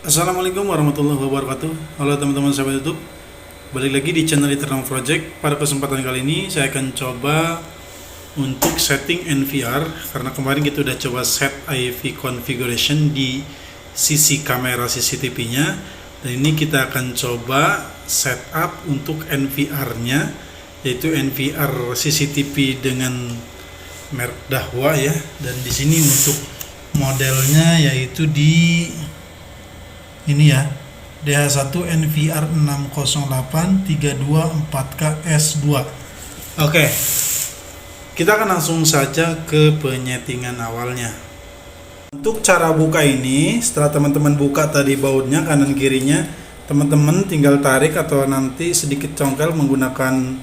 Assalamualaikum warahmatullahi wabarakatuh. Halo teman-teman sahabat YouTube, balik lagi di channel Eternal Project. Pada kesempatan kali ini saya akan coba untuk setting NVR, karena kemarin kita udah coba set IV configuration di sisi kamera CCTV-nya, dan ini kita akan coba setup untuk NVR-nya, yaitu NVR CCTV dengan merek Dahua ya. Dan di sini untuk modelnya yaitu di ini ya, DH1 NVR 608 324K S2. Oke, kita akan langsung saja ke penyetingan awalnya. Untuk cara buka ini, setelah teman-teman buka tadi bautnya kanan kirinya, teman-teman tinggal tarik atau nanti sedikit congkel menggunakan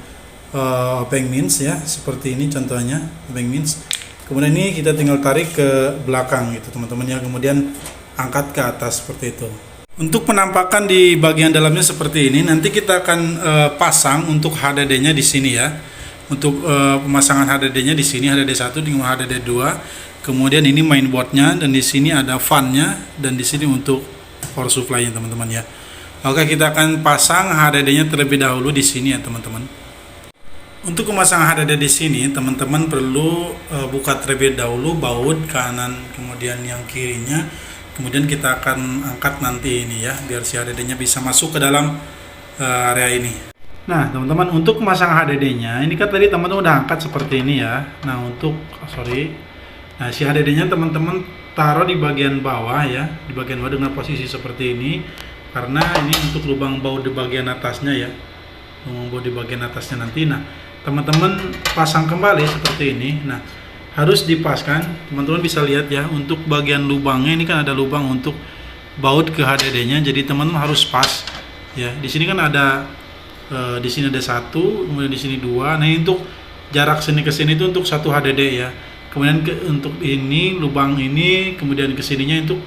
obeng mince ya, seperti ini contohnya obeng mince. Kemudian ini kita tinggal tarik ke belakang gitu teman-teman ya, kemudian angkat ke atas seperti itu. Untuk penampakan di bagian dalamnya seperti ini, nanti kita akan pasang untuk HDD-nya di sini ya. Untuk pemasangan HDD-nya di sini HDD1 dengan HDD2. Kemudian ini mainboard-nya, dan di sini ada fan-nya, dan di sini untuk power supply-nya teman-teman ya. Oke, kita akan pasang HDD-nya terlebih dahulu di sini ya teman-teman. Untuk memasang HDD di sini, teman-teman perlu buka terlebih dahulu baut kanan, kemudian yang kirinya. Kemudian kita akan angkat nanti ini ya, biar si HDD-nya bisa masuk ke dalam area ini. Nah teman-teman, untuk memasang HDD-nya, ini kan tadi teman-teman udah angkat seperti ini ya. Nah nah si HDD-nya teman-teman taruh di bagian bawah ya, di bagian bawah dengan posisi seperti ini, karena ini untuk lubang baut di bagian atasnya ya, lubang baut di bagian atasnya nanti. Nah teman-teman pasang kembali seperti ini. Nah harus dipaskan, teman-teman bisa lihat ya, untuk bagian lubangnya ini kan ada lubang untuk baut ke HDD-nya, jadi teman-teman harus pas ya. Di sini kan ada di sini ada satu, kemudian di sini dua. Nah untuk jarak sini ke sini itu untuk satu HDD ya. Kemudian untuk ini lubang ini, kemudian ke sininya untuk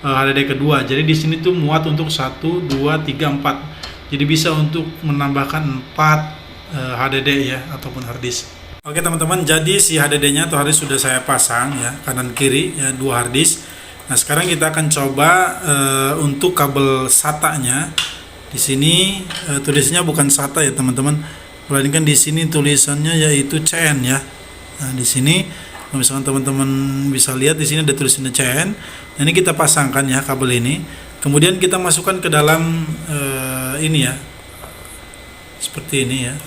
HDD kedua. Jadi di sini tuh muat untuk 1 2 3 4. Jadi bisa untuk menambahkan 4 HDD ya, ataupun hard disk. Oke teman-teman, jadi si HDD-nya atau hard disk sudah saya pasang ya, kanan kiri ya, 2 hard disk. Nah sekarang kita akan coba untuk kabel SATA-nya. Di sini tulisannya bukan SATA ya teman-teman, melainkan di sini tulisannya yaitu CN ya. Nah di sini kalau misalkan teman-teman bisa lihat, di sini ada tulisannya CN. Nah ini kita pasangkan ya kabel ini. Kemudian kita masukkan ke dalam ini ya, seperti ini ya.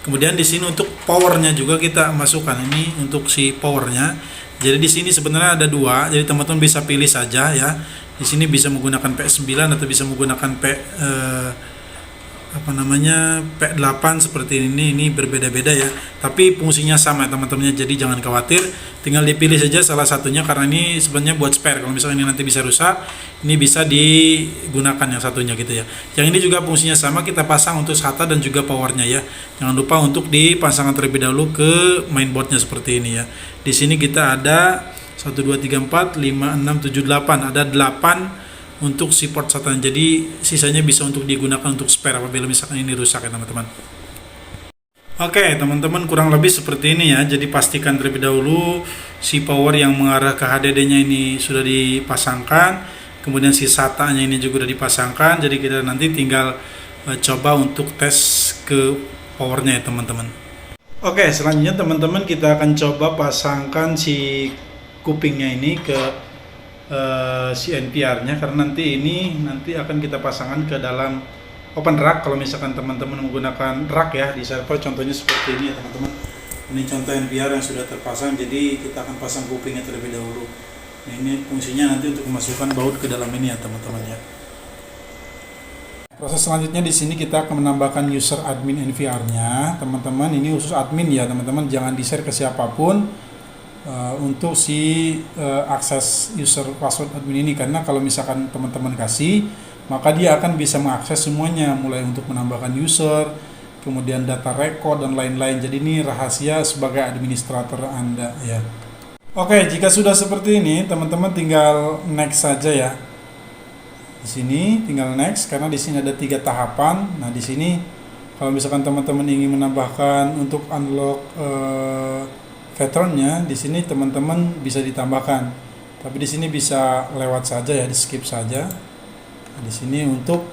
Kemudian di sini untuk powernya juga kita masukkan, ini untuk si powernya. Jadi di sini sebenarnya ada 2, jadi teman-teman bisa pilih saja ya. Di sini bisa menggunakan P9 atau bisa menggunakan P8 seperti ini berbeda-beda ya. Tapi fungsinya sama ya teman-teman, jadi jangan khawatir, tinggal dipilih saja salah satunya, karena ini sebenarnya buat spare. Kalau misalnya ini nanti bisa rusak, ini bisa digunakan yang satunya gitu ya. Yang ini juga fungsinya sama, kita pasang untuk SATA dan juga powernya ya. Jangan lupa untuk dipasangkan terlebih dahulu ke mainboardnya seperti ini ya. Di sini kita ada 1 2 3 4 5 6 7 8, ada 8 untuk si port SATA. Jadi sisanya bisa untuk digunakan untuk spare apabila misalkan ini rusak ya teman-teman. Oke teman-teman, kurang lebih seperti ini ya. Jadi pastikan terlebih dahulu si power yang mengarah ke HDD-nya ini sudah dipasangkan, kemudian si SATA-nya ini juga sudah dipasangkan. Jadi kita nanti tinggal coba untuk tes ke powernya ya teman-teman. Oke, selanjutnya teman-teman kita akan coba pasangkan si kupingnya ini ke si NVR-nya, karena nanti akan kita pasangkan ke dalam open rack. Kalau misalkan teman-teman menggunakan rack ya di server, contohnya seperti ini ya teman-teman. Ini contoh NVR yang sudah terpasang, jadi kita akan pasang kupingnya terlebih dahulu. Nah, ini fungsinya nanti untuk memasukkan baut ke dalam ini ya teman-teman ya. Proses selanjutnya di sini kita akan menambahkan user admin NVR-nya, teman-teman. Ini khusus admin ya teman-teman, jangan di-share ke siapapun untuk si akses user password admin ini, karena kalau misalkan teman-teman kasih, maka dia akan bisa mengakses semuanya, mulai untuk menambahkan user, kemudian data record dan lain-lain. Jadi ini rahasia sebagai administrator Anda ya. Oke, jika sudah seperti ini, teman-teman tinggal next saja ya. Di sini tinggal next, karena di sini ada 3 tahapan. Nah di sini kalau misalkan teman-teman ingin menambahkan untuk unlock veterannya, di sini teman-teman bisa ditambahkan. Tapi di sini bisa lewat saja ya, di skip saja. Nah, di sini untuk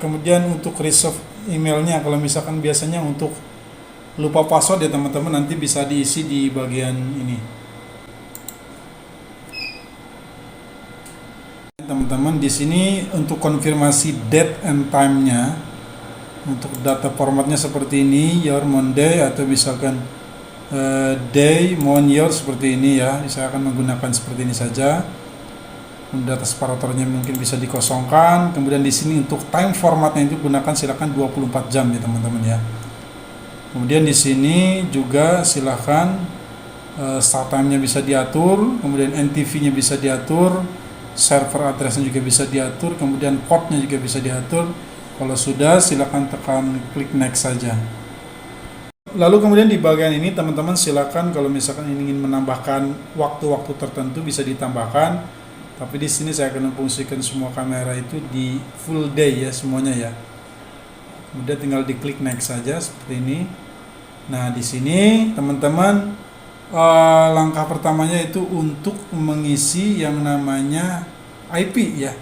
kemudian untuk reserve emailnya, kalau misalkan biasanya untuk lupa password ya teman-teman, nanti bisa diisi di bagian ini. Teman-teman di sini untuk konfirmasi date and time-nya, untuk data formatnya seperti ini, your Monday, atau misalkan day, month, year seperti ini ya. Saya akan menggunakan seperti ini saja. Data separatornya mungkin bisa dikosongkan. Kemudian di sini untuk time formatnya itu gunakan silakan 24 jam ya teman-teman ya. Kemudian di sini juga silakan start time-nya bisa diatur, kemudian NTV-nya bisa diatur, server address-nya juga bisa diatur, kemudian port-nya juga bisa diatur. Kalau sudah, silakan tekan klik next saja. Lalu kemudian di bagian ini teman-teman silakan kalau misalkan ingin menambahkan waktu-waktu tertentu bisa ditambahkan. Tapi di sini saya akan memfungsikan semua kamera itu di full day ya semuanya ya. Kemudian tinggal diklik next saja seperti ini. Nah di sini teman-teman langkah pertamanya itu untuk mengisi yang namanya IP ya.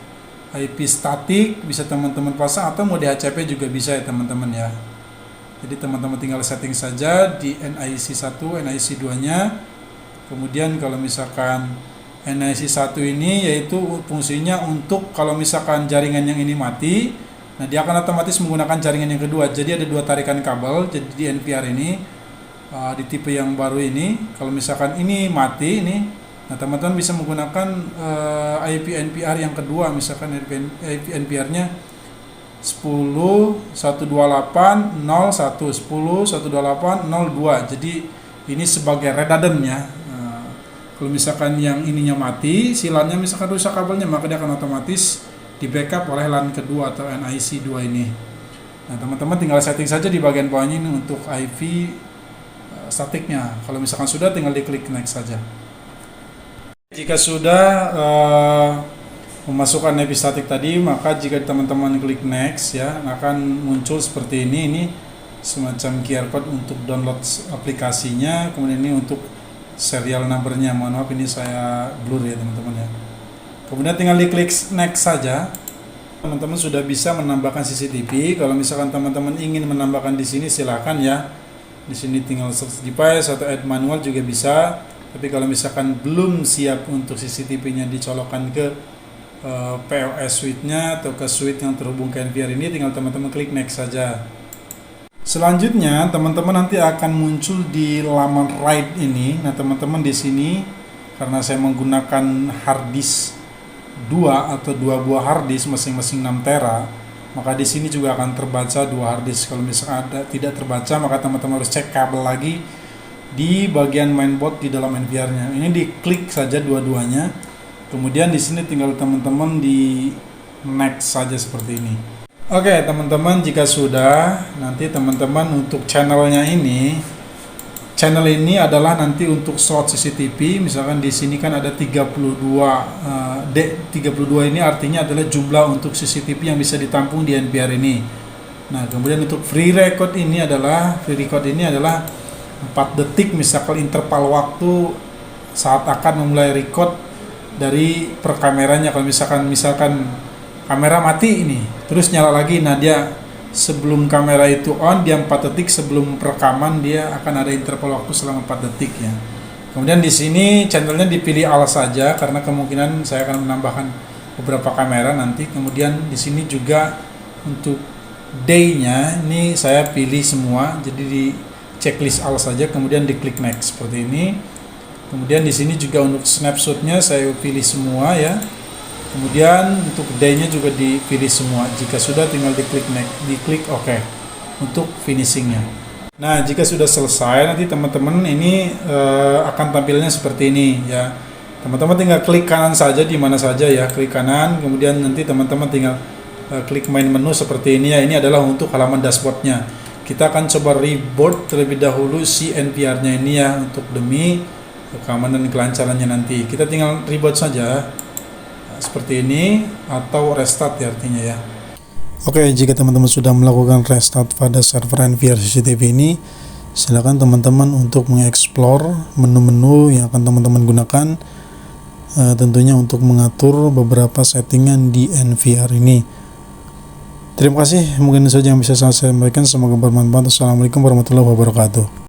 IP statik bisa teman-teman pasang, atau mau DHCP juga bisa ya teman-teman ya. Jadi teman-teman tinggal setting saja di NIC 1, NIC 2-nya. Kemudian kalau misalkan NIC 1 ini yaitu fungsinya untuk kalau misalkan jaringan yang ini mati, nah dia akan otomatis menggunakan jaringan yang kedua. Jadi ada dua tarikan kabel. Jadi di NVR ini di tipe yang baru ini, kalau misalkan ini mati ini, nah teman-teman bisa menggunakan IP NPR yang kedua. Misalkan IP NPR-nya 10.128.01, 10.128.02. Jadi ini sebagai redundant ya. Kalau misalkan yang ininya mati, silannya misalkan rusak kabelnya, maka dia akan otomatis di backup oleh LAN kedua atau NIC 2 ini. Nah teman-teman tinggal setting saja di bagian bawahnya ini untuk IP statiknya. Kalau misalkan sudah, tinggal diklik next saja. Jika sudah memasukkan IP statik tadi, maka jika teman-teman klik next ya, akan muncul seperti ini. Ini semacam QR code untuk download aplikasinya. Kemudian ini untuk serial numbernya. Mohon maaf ini saya blur ya teman-teman ya. Kemudian tinggal diklik next saja. Teman-teman sudah bisa menambahkan CCTV. Kalau misalkan teman-teman ingin menambahkan di sini silakan ya. Di sini tinggal search device atau add manual juga bisa. Tapi kalau misalkan belum siap untuk CCTV-nya dicolokkan ke POS suite-nya atau ke suite yang terhubung ke NVR ini, tinggal teman-teman klik next saja. Selanjutnya teman-teman nanti akan muncul di laman write ini. Nah teman-teman di sini karena saya menggunakan hard disk 2 atau 2 buah hard disk masing-masing 6 tera, maka di sini juga akan terbaca 2 hard disk. Kalau misalkan ada tidak terbaca, maka teman-teman harus cek kabel lagi di bagian mainboard di dalam NVR-nya. Ini diklik saja dua-duanya. Kemudian di sini tinggal teman-teman di next saja seperti ini. Oke, teman-teman, jika sudah, nanti teman-teman untuk channelnya ini, channel ini adalah nanti untuk slot CCTV. Misalkan di sini kan ada 32 32 ini artinya adalah jumlah untuk CCTV yang bisa ditampung di NVR ini. Nah, kemudian untuk free record ini adalah 4 detik misalkan interval waktu saat akan memulai record dari per kameranya. Kalau misalkan kamera mati ini terus nyala lagi, nah dia sebelum kamera itu on, dia 4 detik sebelum perekaman dia akan ada interval waktu selama 4 detik ya. Kemudian di sini channelnya dipilih all saja karena kemungkinan saya akan menambahkan beberapa kamera nanti. Kemudian di sini juga untuk day-nya ini saya pilih semua, jadi di checklist all saja, kemudian diklik next seperti ini. Kemudian di sini juga untuk snapshot-nya saya pilih semua ya. Kemudian untuk day-nya juga dipilih semua. Jika sudah tinggal diklik next, diklik OK untuk finishing-nya. Nah, jika sudah selesai nanti teman-teman ini akan tampilnya seperti ini ya. Teman-teman tinggal klik kanan saja di mana saja ya, klik kanan. Kemudian nanti teman-teman tinggal klik main menu seperti ini ya. Ini adalah untuk halaman dashboard-nya. Kita akan coba reboot terlebih dahulu si NVR-nya ini ya, untuk demi keamanan dan kelancarannya nanti. Kita tinggal reboot saja seperti ini atau restart ya artinya ya. Oke, jika teman-teman sudah melakukan restart pada server NVR CCTV ini, Silakan teman-teman untuk mengeksplor menu-menu yang akan teman-teman gunakan, tentunya untuk mengatur beberapa settingan di NVR ini. Terima kasih, mungkin saja yang bisa saya sampaikan. Semoga bermanfaat. Assalamualaikum warahmatullahi wabarakatuh.